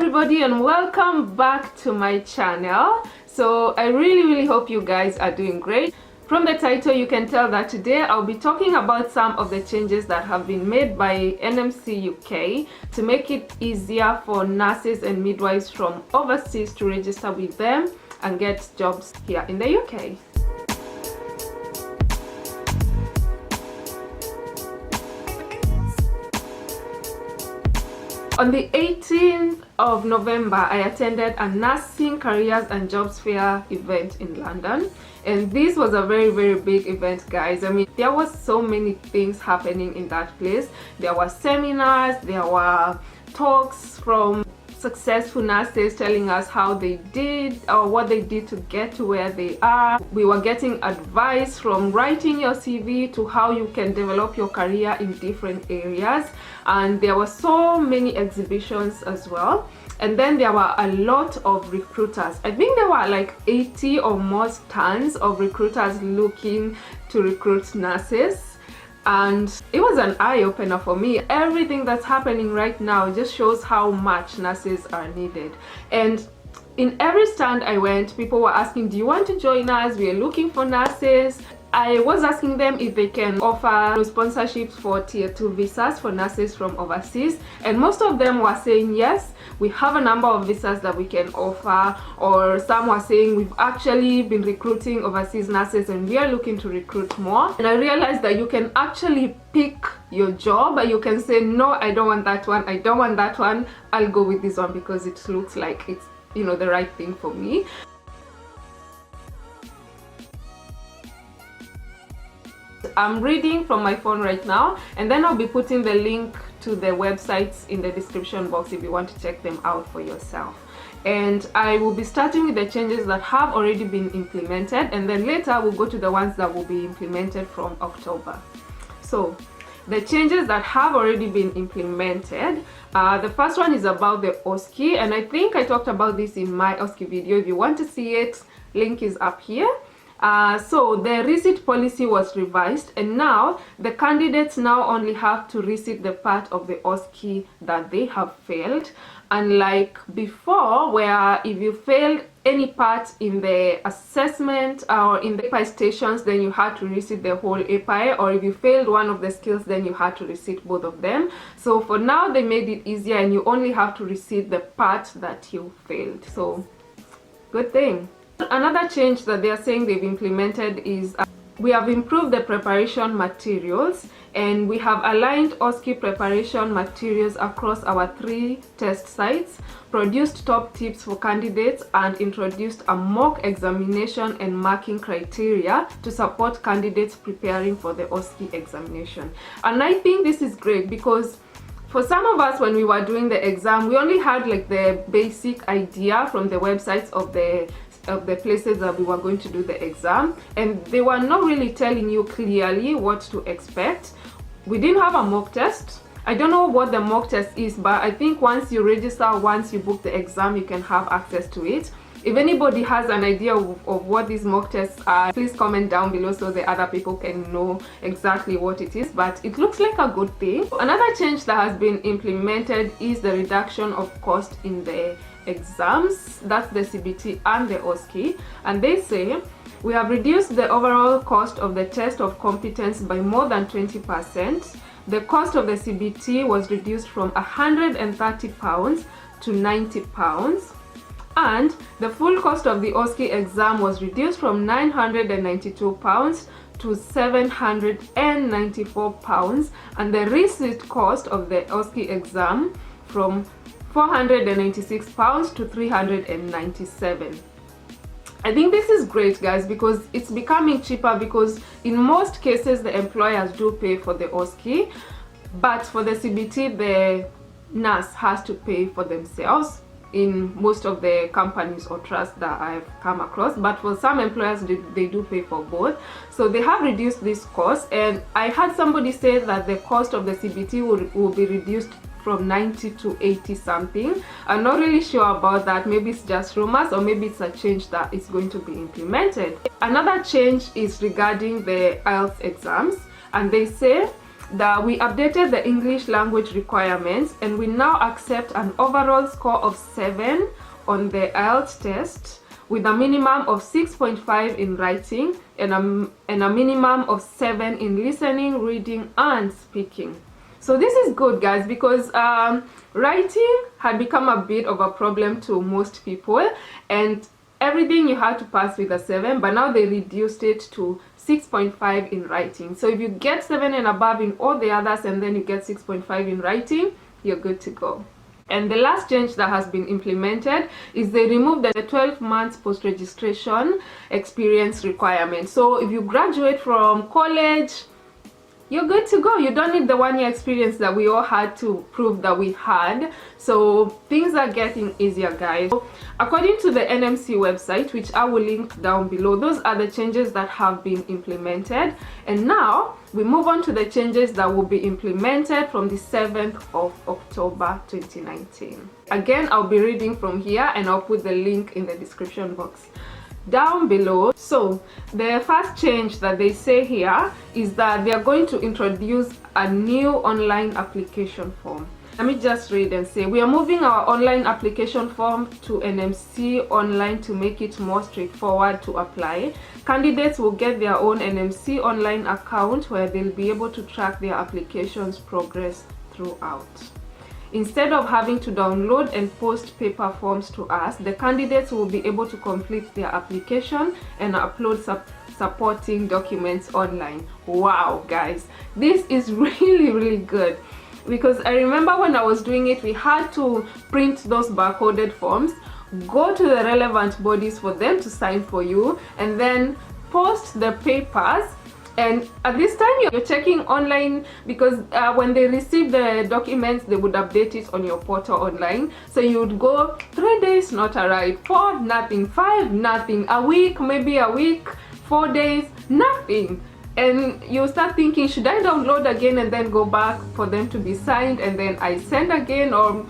everybody, and welcome back to my channel. So I really hope you guys are doing great. From the title you can tell that today I'll be talking about some of the changes that have been made by NMC UK to make it easier for nurses and midwives from overseas to register with them and get jobs here in the UK. On the 18th of November, I attended a nursing careers and jobs fair event in London, and this was a very big event, guys. I mean, there was so many things happening in that place. There were seminars, there were talks from successful nurses telling us how they did or what they did to get to where they are. We were getting advice from writing your CV to how you can develop your career in different areas, and there were so many exhibitions as well. And then there were a lot of recruiters. I think there were like 80 or more stands of recruiters looking to recruit nurses. And it was an eye-opener for me. Everything that's happening right now just shows how much nurses are needed. And in every stand I went, people were asking, do you want to join us? We are looking for nurses. I was asking them if they can offer sponsorships for tier 2 visas for nurses from overseas, and most of them were saying yes, we have a number of visas that we can offer, or some were saying we've actually been recruiting overseas nurses and we are looking to recruit more. And I realized that you can actually pick your job. You can say, no, I don't want that one, I don't want that one, I'll go with this one because it looks like it's, you know, the right thing for me. I'm reading from my phone right now, and then I'll be putting the link to the websites in the description box if you want to check them out for yourself. And I will be starting with the changes that have already been implemented, and then later we'll go to the ones that will be implemented from October. So the changes that have already been implemented, the first one is about the OSCE, and I think I talked about this in my OSCE video. If you want to see it, link is up here. So the receipt policy was revised, and now the candidates now only have to receipt the part of the OSCE that they have failed, unlike before where if you failed any part in the assessment or in the API stations, then you had to receipt the whole API, or if you failed one of the skills, then you had to receipt both of them. So for now they made it easier, and you only have to receipt the part that you failed. So good thing. Another change that they are saying they've implemented is we have improved the preparation materials, and we have aligned OSCE preparation materials across our 3 test sites, produced top tips for candidates, and introduced a mock examination and marking criteria to support candidates preparing for the OSCE examination. And I think this is great because for some of us, when we were doing the exam, we only had like the basic idea from the websites of the places that we were going to do the exam, and they were not really telling you clearly what to expect. We didn't have a mock test. I don't know what the mock test is, but I think once you register, once you book the exam, you can have access to it. If anybody has an idea of what these mock tests are, please comment down below so the other people can know exactly what it is, but it looks like a good thing. Another change that has been implemented is the reduction of cost in the exams, that's the CBT and the OSCE, and they say we have reduced the overall cost of the test of competence by more than 20%. The cost of the CBT was reduced from £130 to £90, and the full cost of the OSCE exam was reduced from £992 to £794, and the receipt cost of the OSCE exam from £496 to £397. I think this is great, guys, because it's becoming cheaper, because in most cases the employers do pay for the OSCE, but for the CBT the nurse has to pay for themselves in most of the companies or trusts that I've come across, but for some employers they do pay for both. So they have reduced this cost, and I had somebody say that the cost of the CBT will be reduced from 90 to 80 something. I'm not really sure about that. Maybe it's just rumors, or maybe it's a change that is going to be implemented. Another change is regarding the IELTS exams, and they say that we updated the English language requirements, and we now accept an overall score of 7 on the IELTS test, with a minimum of 6.5 in writing and a minimum of 7 in listening, reading, and speaking. So this is good, guys, because writing had become a bit of a problem to most people, and everything you had to pass with a 7, but now they reduced it to 6.5 in writing. So if you get 7 and above in all the others, and then you get 6.5 in writing, you're good to go. And the last change that has been implemented is they removed the 12 months post-registration experience requirement. So if you graduate from college, you're good to go. You don't need the 1-year experience that we all had to prove that we had. So things are getting easier, guys. So, according to the NMC website, which I will link down below, those are the changes that have been implemented. And now we move on to the changes that will be implemented from the 7th of October 2019. Again, I'll be reading from here, and I'll put the link in the description box down below. So the first change that they say here is that they are going to introduce a new online application form. Let me just read and say, we are moving our online application form to NMC Online to make it more straightforward to apply. Candidates will get their own NMC Online account where they'll be able to track their application's progress throughout. Instead of having to download and post paper forms to us, the candidates will be able to complete their application and upload supporting documents online. Wow, guys, this is really good, because I remember when I was doing it, we had to print those barcoded forms, go to the relevant bodies for them to sign for you, and then post the papers. And at this time, you're checking online, because when they receive the documents, they would update it on your portal online. So you would go 3 days, not arrived, 4, nothing, 5, nothing, a week, maybe a week, 4 days, nothing. And you start thinking, should I download again and then go back for them to be signed, and then I send again? Or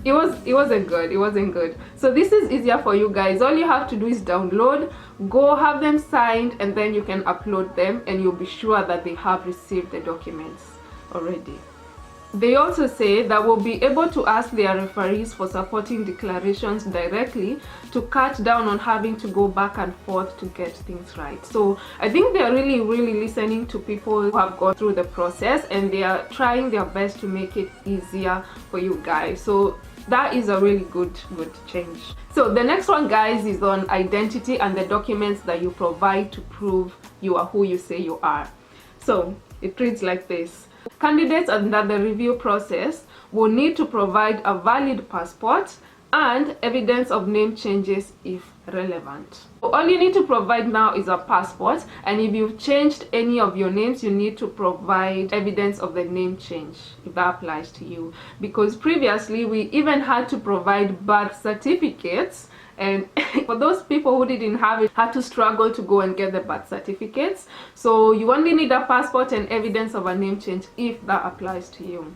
it wasn't good. So this is easier for you guys. All you have to do is download, go have them signed, and then you can upload them, and you'll be sure that they have received the documents already. They also say that we'll be able to ask their referees for supporting declarations directly to cut down on having to go back and forth to get things right. So I think they're really listening to people who have gone through the process, and they are trying their best to make it easier for you guys. So that is a really good change. So the next one, guys, is on identity and the documents that you provide to prove you are who you say you are. So it reads like this. Candidates under the review process will need to provide a valid passport and evidence of name changes if relevant. So all you need to provide now is a passport, and if you've changed any of your names, you need to provide evidence of the name change if that applies to you, because previously we even had to provide birth certificates, and for those people who didn't have it, had to struggle to go and get the birth certificates. So you only need a passport and evidence of a name change if that applies to you.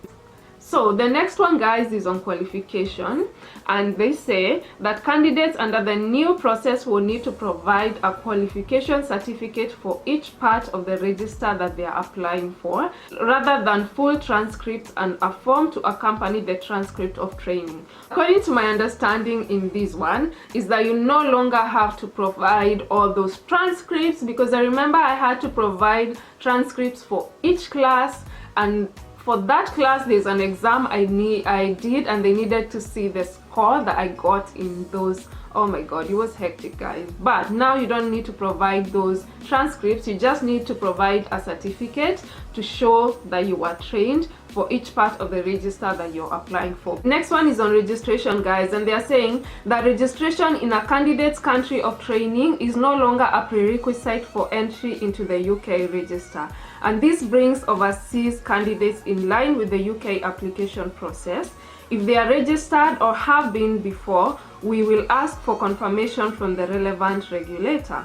So the next one, guys, is on qualification, and they say that candidates under the new process will need to provide a qualification certificate for each part of the register that they are applying for, rather than full transcripts and a form to accompany the transcript of training. According to my understanding in this one, is that you no longer have to provide all those transcripts, because I remember I had to provide transcripts for each class, and for that class there's an exam I did, and they needed to see the score that I got in those. Oh my god, it was hectic, guys. But now you don't need to provide those transcripts, you just need to provide a certificate to show that you were trained for each part of the register that you're applying for. Next one is on registration, guys, and they are saying that registration in a candidate's country of training is no longer a prerequisite for entry into the UK register, and this brings overseas candidates in line with the UK application process. If they are registered or have been before, we will ask for confirmation from the relevant regulator.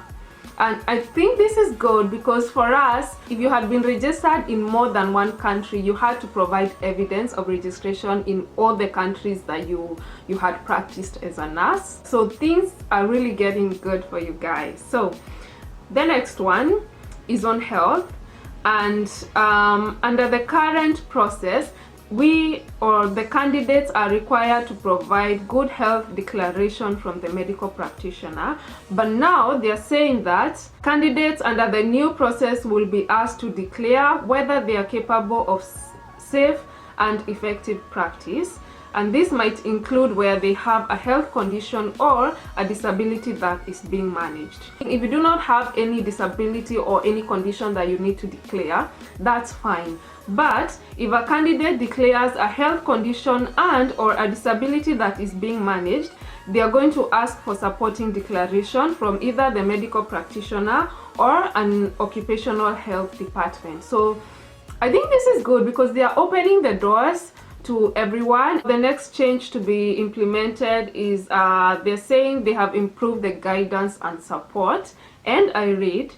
And I think this is good, because for us, if you had been registered in more than one country, you had to provide evidence of registration in all the countries that you had practiced as a nurse. So things are really getting good for you guys. So the next one is on health. And under the current process, we or the candidates are required to provide good health declaration from the medical practitioner. But now they're saying that candidates under the new process will be asked to declare whether they are capable of safe and effective practice, and this might include where they have a health condition or a disability that is being managed. If you do not have any disability or any condition that you need to declare, that's fine. But if a candidate declares a health condition and or a disability that is being managed, they are going to ask for supporting declaration from either the medical practitioner or an occupational health department. So I think this is good because they are opening the doors to everyone. The next change to be implemented is they're saying they have improved the guidance and support, and I read,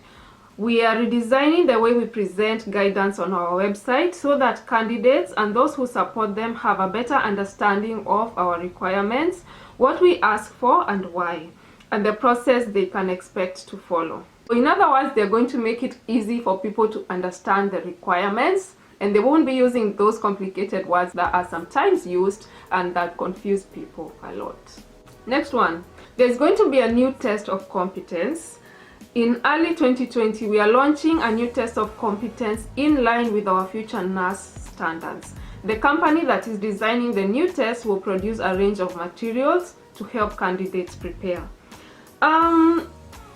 we are redesigning the way we present guidance on our website so that candidates and those who support them have a better understanding of our requirements, what we ask for and why, and the process they can expect to follow. In other words, they're going to make it easy for people to understand the requirements, and they won't be using those complicated words that are sometimes used and that confuse people a lot. Next one, there's going to be a new test of competence. In early 2020, we are launching a new test of competence in line with our future nurse standards. The company that is designing the new test will produce a range of materials to help candidates prepare.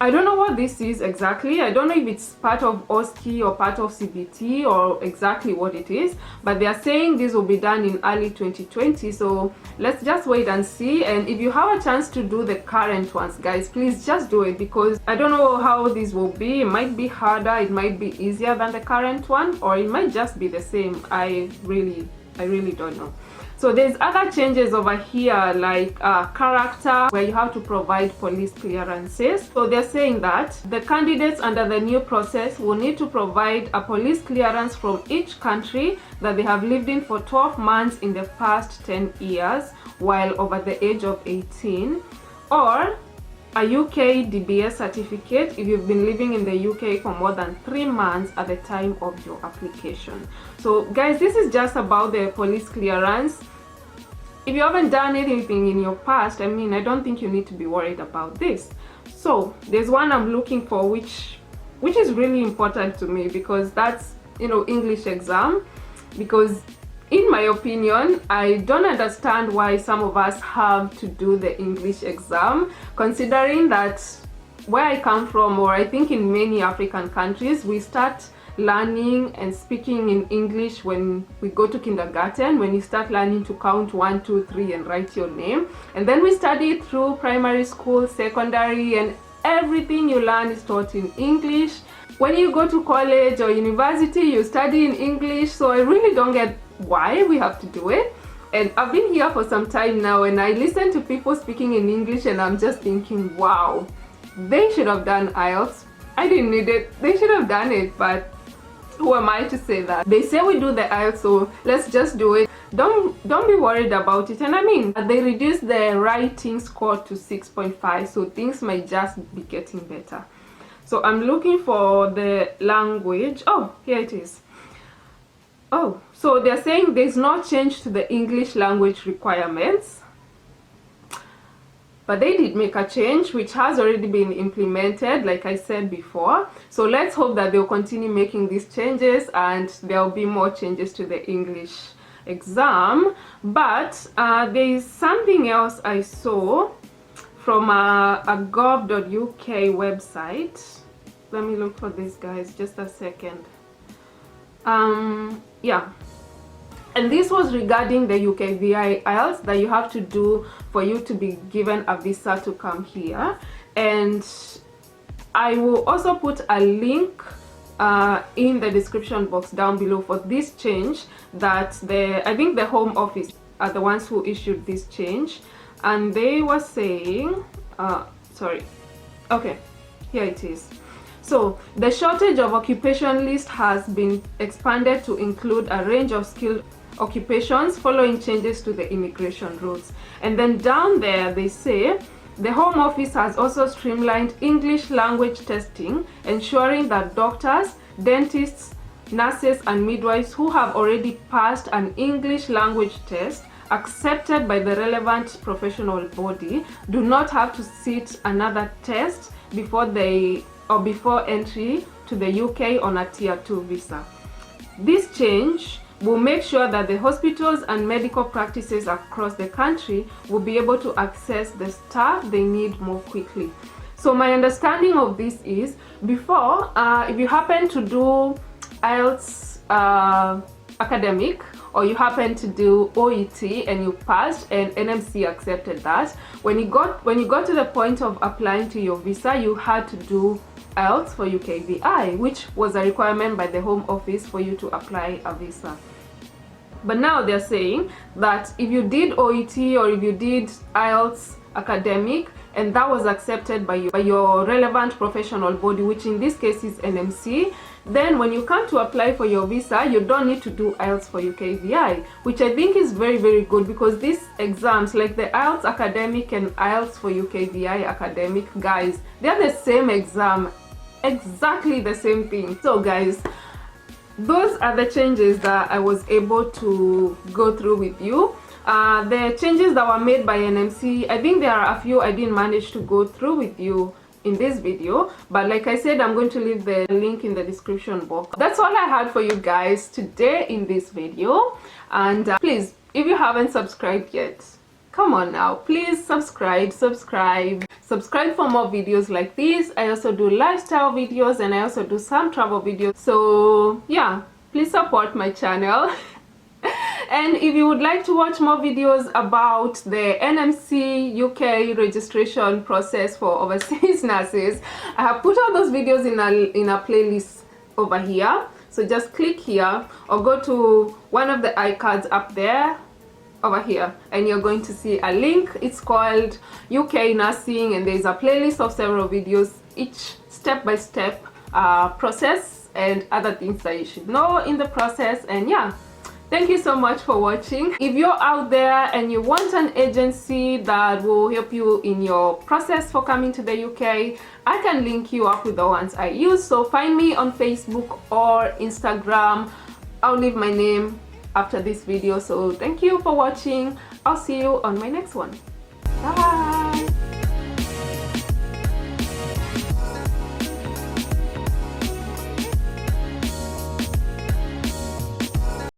I don't know what this is exactly. I don't know if it's part of OSCE or part of CBT or exactly what it is, but they are saying this will be done in early 2020. So let's just wait and see. And if you have a chance to do the current ones, guys, please just do it, because I don't know how this will be. It might be harder, it might be easier than the current one, or it might just be the same. I really don't know. So there's other changes over here, like character, where you have to provide police clearances. So they're saying that the candidates under the new process will need to provide a police clearance from each country that they have lived in for 12 months in the past 10 years while over the age of 18, or a UK DBS certificate if you've been living in the UK for more than 3 months at the time of your application. So guys, this is just about the police clearance. If you haven't done anything in your past, I mean, I don't think you need to be worried about this. So there's one I'm looking for, which is really important to me, because that's, you know, English exam. Because in my opinion, I don't understand why some of us have to do the English exam, considering that where I come from, or I think in many African countries, we start learning and speaking in English when we go to kindergarten, when you start learning to count 1, 2, 3 and write your name. And then we study through primary school, secondary, and everything you learn is taught in English. When you go to college or university, you study in English. So I really don't get why we have to do it. And I've been here for some time now, and I listen to people speaking in English and I'm just thinking, wow, they should have done IELTS. I didn't need it. They should have done it, but who am I to say that? They say we do the IELTS, so let's just do it. Don't be worried about it. And I mean, they reduced the writing score to 6.5, so things might just be getting better. So I'm looking for the language. Oh, here it is. Oh, so they're saying there's no change to the English language requirements. But they did make a change which has already been implemented, like I said before. So let's hope that they'll continue making these changes and there'll be more changes to the English exam. But there is something else I saw from a gov.uk website. Let me look for this, guys, just a second. Yeah. And this was regarding the UK VI IELTS that you have to do for you to be given a visa to come here. And I will also put a link in the description box down below for this change that I think the Home Office are the ones who issued this change. And they were saying, sorry, okay, here it is. So the shortage of occupation list has been expanded to include a range of skilled occupations following changes to the immigration rules. And then down there they say the Home Office has also streamlined English language testing, ensuring that doctors, dentists, nurses and midwives who have already passed an English language test accepted by the relevant professional body do not have to sit another test before entry to the UK on a Tier 2 visa. This change will make sure that the hospitals and medical practices across the country will be able to access the staff they need more quickly. So my understanding of this is, before, if you happen to do IELTS academic, or you happen to do OET and you passed and NMC accepted that, when you got to the point of applying to your visa, you had to do IELTS for UKVI, which was a requirement by the Home Office for you to apply a visa. But now they're saying that if you did OET or if you did IELTS academic and that was accepted by your relevant professional body, which in this case is NMC, then when you come to apply for your visa, you don't need to do IELTS for UKVI, which I think is very, very good, because these exams, like the IELTS academic and IELTS for UKVI academic, guys, they're the same exam, exactly the same thing. So guys, those are the changes that I was able to go through with you. The changes that were made by NMC, I think there are a few I didn't manage to go through with you in this video, but like I said, I'm going to leave the link in the description box. That's all I had for you guys today in this video. And please, if you haven't subscribed yet, come on now, please subscribe for more videos like this. I also do lifestyle videos and I also do some travel videos, so yeah, please support my channel. And if you would like to watch more videos about the NMC UK registration process for overseas nurses, I have put all those videos in a playlist over here. So just click here or go to one of the iCards up there over here and you're going to see a link. It's called UK Nursing, and there's a playlist of several videos, each step-by-step process and other things that you should know in the process. And yeah, thank you so much for watching. If you're out there and you want an agency that will help you in your process for coming to the UK, I can link you up with the ones I use. So find me on Facebook or Instagram. I'll leave my name after this video. So thank you for watching. I'll see you on my next one. Bye.